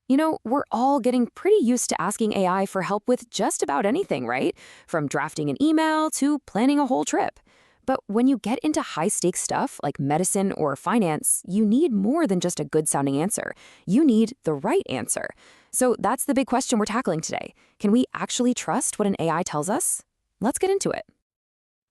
We're all getting pretty used to asking AI for help with just about anything, right? From drafting an email to planning a whole trip. But when you get into high stakes stuff like medicine or finance, you need more than just a good sounding answer. You need the right answer. So that's the big question we're tackling today. Can we actually trust what an AI tells us? Let's get into it.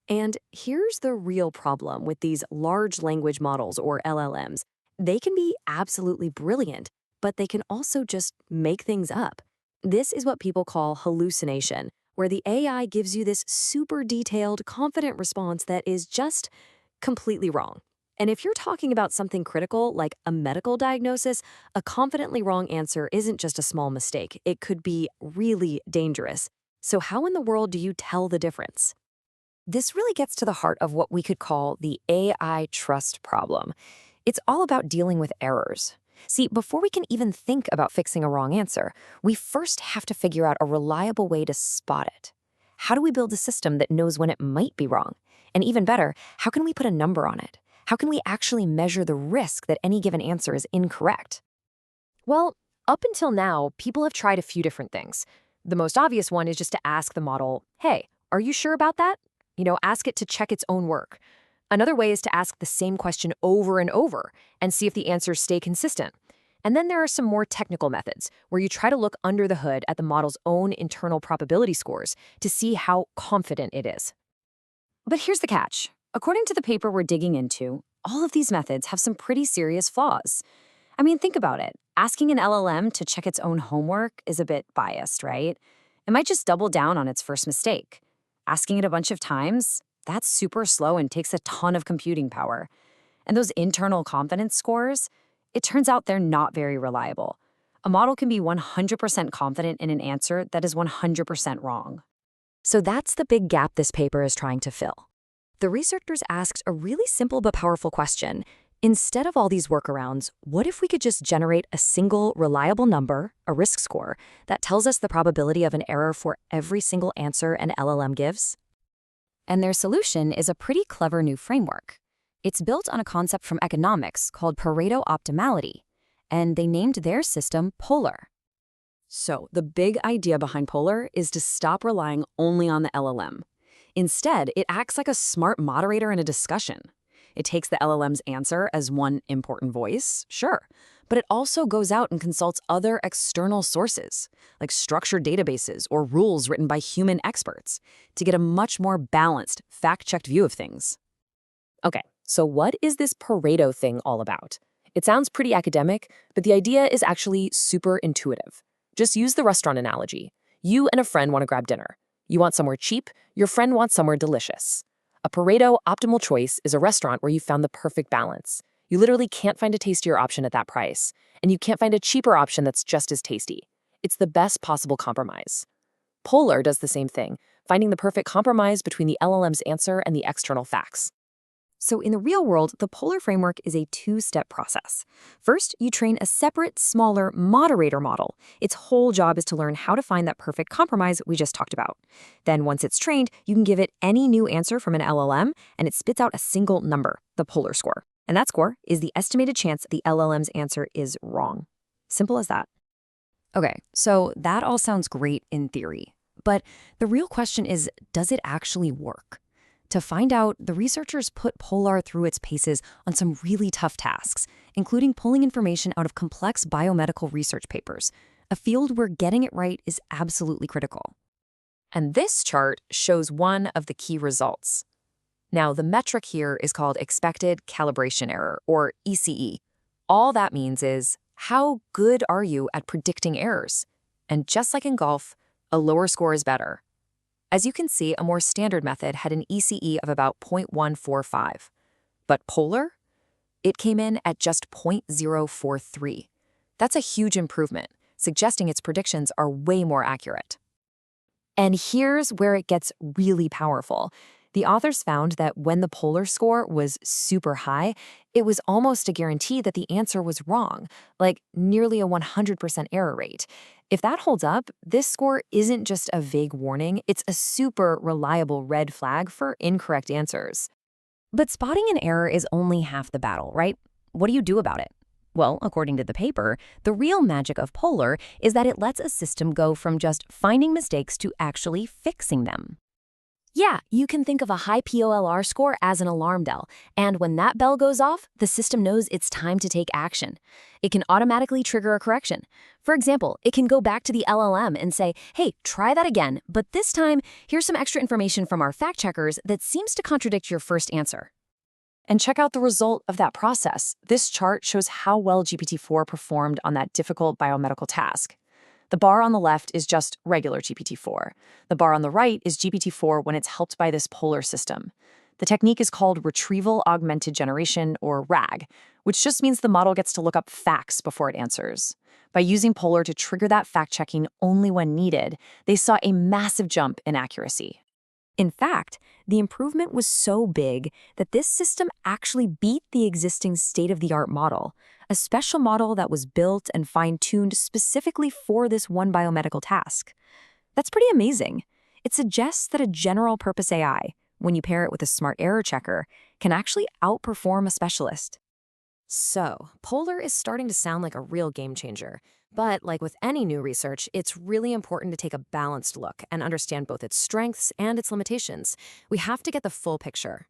And here's the real problem with these large language models or LLMs. They can be absolutely brilliant, but they can also just make things up. This is what people call hallucination, where the AI gives you this super detailed, confident response that is just completely wrong. And if you're talking about something critical like a medical diagnosis, a confidently wrong answer isn't just a small mistake. It could be really dangerous. So how in the world do you tell the difference? This really gets to the heart of what we could call the AI trust problem. It's all about dealing with errors. See, before we can even think about fixing a wrong answer, we first have to figure out a reliable way to spot it. How do we build a system that knows when it might be wrong? And even better, how can we put a number on it? How can we actually measure the risk that any given answer is incorrect? Well, up until now, people have tried a few different things. The most obvious one is just to ask the model, hey, are you sure about that? Ask it to check its own work. Another way is to ask the same question over and over and see if the answers stay consistent. And then there are some more technical methods where you try to look under the hood at the model's own internal probability scores to see how confident it is. But here's the catch. According to the paper we're digging into, all of these methods have some pretty serious flaws. I mean, think about it. Asking an LLM to check its own homework is a bit biased, right? It might just double down on its first mistake. Asking it a bunch of times, that's super slow and takes a ton of computing power. And those internal confidence scores, it turns out they're not very reliable. A model can be 100% confident in an answer that is 100% wrong. So that's the big gap this paper is trying to fill. The researchers asked a really simple but powerful question. Instead of all these workarounds, what if we could just generate a single, reliable number, a risk score, that tells us the probability of an error for every single answer an LLM gives? And their solution is a pretty clever new framework. It's built on a concept from economics called Pareto optimality, and they named their system Polar. So the big idea behind Polar is to stop relying only on the LLM. Instead, it acts like a smart moderator in a discussion. It takes the LLM's answer as one important voice, sure, but it also goes out and consults other external sources, like structured databases or rules written by human experts, to get a much more balanced, fact-checked view of things. Okay, so what is this Pareto thing all about? It sounds pretty academic, but the idea is actually super intuitive. Just use the restaurant analogy. You and a friend want to grab dinner. You want somewhere cheap, your friend wants somewhere delicious. A Pareto optimal choice is a restaurant where you found the perfect balance. You literally can't find a tastier option at that price, and you can't find a cheaper option that's just as tasty. It's the best possible compromise. Polar does the same thing, finding the perfect compromise between the LLM's answer and the external facts. So in the real world, the Polar framework is a two-step process. First, you train a separate, smaller moderator model. Its whole job is to learn how to find that perfect compromise we just talked about. Then once it's trained, you can give it any new answer from an LLM, and it spits out a single number, the Polar score. And that score is the estimated chance the LLM's answer is wrong. Simple as that. Okay, so that all sounds great in theory. But the real question is, does it actually work? To find out, the researchers put Polar through its paces on some really tough tasks, including pulling information out of complex biomedical research papers, a field where getting it right is absolutely critical. And this chart shows one of the key results. Now, the metric here is called expected calibration error, or ECE. All that means is, how good are you at predicting errors? And just like in golf, a lower score is better. As you can see, a more standard method had an ECE of about 0.145. But Polar? It came in at just 0.043. That's a huge improvement, suggesting its predictions are way more accurate. And here's where it gets really powerful. The authors found that when the Polar score was super high, it was almost a guarantee that the answer was wrong, like nearly a 100% error rate. If that holds up, this score isn't just a vague warning, it's a super reliable red flag for incorrect answers. But spotting an error is only half the battle, right? What do you do about it? Well, according to the paper, the real magic of Polar is that it lets a system go from just finding mistakes to actually fixing them. Yeah, you can think of a high POLR score as an alarm bell, and when that bell goes off, the system knows it's time to take action. It can automatically trigger a correction. For example, it can go back to the LLM and say, hey, try that again, but this time, here's some extra information from our fact checkers that seems to contradict your first answer. And check out the result of that process. This chart shows how well GPT-4 performed on that difficult biomedical task. The bar on the left is just regular GPT-4. The bar on the right is GPT-4 when it's helped by this Polar system. The technique is called Retrieval Augmented Generation, or RAG, which just means the model gets to look up facts before it answers. By using Polar to trigger that fact-checking only when needed, they saw a massive jump in accuracy. In fact, the improvement was so big that this system actually beat the existing state-of-the-art model, a special model that was built and fine-tuned specifically for this one biomedical task. That's pretty amazing. It suggests that a general-purpose AI, when you pair it with a smart error checker, can actually outperform a specialist. So, Polar is starting to sound like a real game changer. But like with any new research, it's really important to take a balanced look and understand both its strengths and its limitations. We have to get the full picture.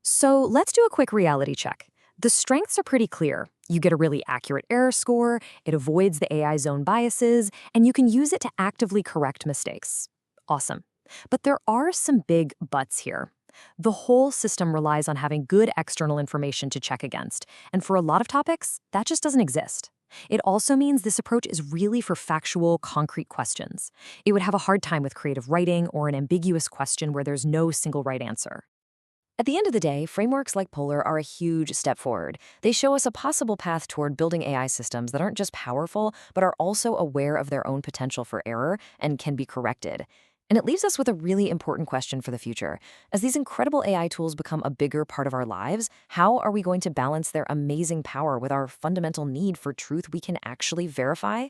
So let's do a quick reality check. The strengths are pretty clear. You get a really accurate error score, it avoids the AI's own biases, and you can use it to actively correct mistakes. Awesome. But there are some big buts here. The whole system relies on having good external information to check against, and for a lot of topics, that just doesn't exist. It also means this approach is really for factual, concrete questions. It would have a hard time with creative writing or an ambiguous question where there's no single right answer. At the end of the day, frameworks like Polar are a huge step forward. They show us a possible path toward building AI systems that aren't just powerful, but are also aware of their own potential for error and can be corrected. And it leaves us with a really important question for the future. As these incredible AI tools become a bigger part of our lives, how are we going to balance their amazing power with our fundamental need for truth we can actually verify?